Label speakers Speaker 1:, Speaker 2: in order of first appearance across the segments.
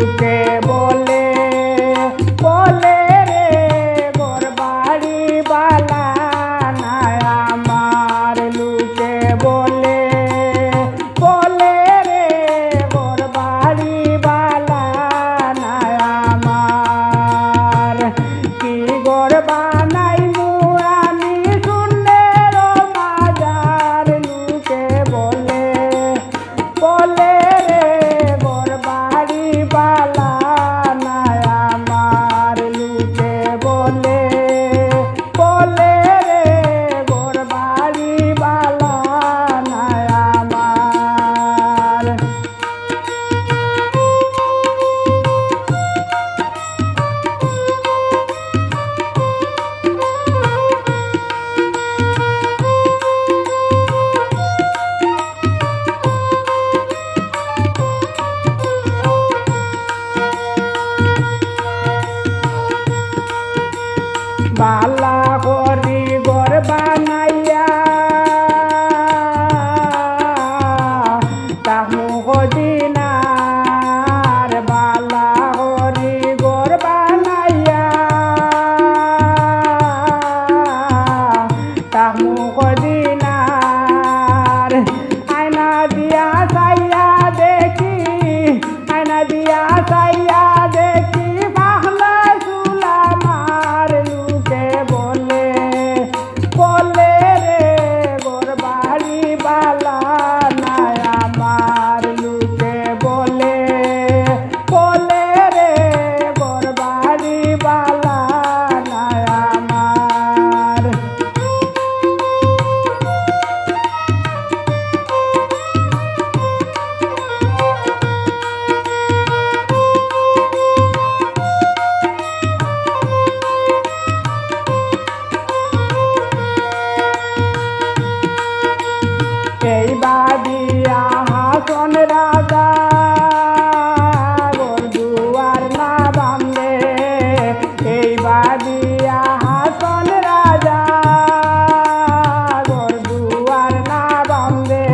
Speaker 1: লুকে বলে বলে রে গোর বাড়ি বালা নাই আমার লুকে বলে বলে রে গোর বাড়ি বালা নাই আমার কি গোর বানাই আমি সুন্দর বাজার লুকে বলে বলে রে গোর বাড়ি বালা নাই আমার লুকে বলে বলে রে গোর বাড়ি বালা নাই আমার বালা করি ঘর বানাইয়া তাহু কদিনার বালা করি ঘর বানাইয়া তাহু কদিনার আয়না দিয়া চাইয়া দেখি আয়না দিয়া চাইয়া দেখি বাংলা চুলা মার লুকে বলে বলে রে গোর বাড়ি বালা নাই আমার লুকে বলে বলে রে গোর বাড়ি বালা নাই আমার এই বাদিয়া হাসন রাজা গোর দুয়ার না বামলে এই বাদিয়া হাসন রাজা গোর দুয়ার না বামলে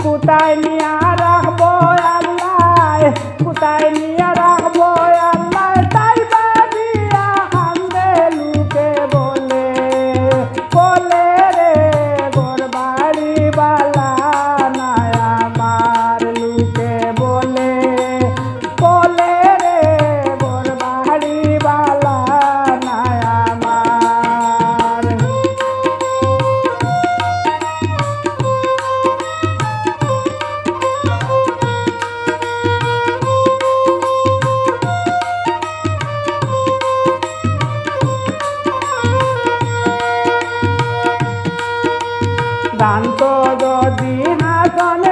Speaker 1: কোথায় নিয়া রাখবো আল্লাহ কোথায় নিয়া রাখবো আল্লাহ তাই বাদিয়া হামদে লুকে বলে বলে রে গোর বাড়ি বালা নাই আমার লুকে বলে বলে রে গোর বাড়ি বালা নাই আমার দান্ত যদি হাসন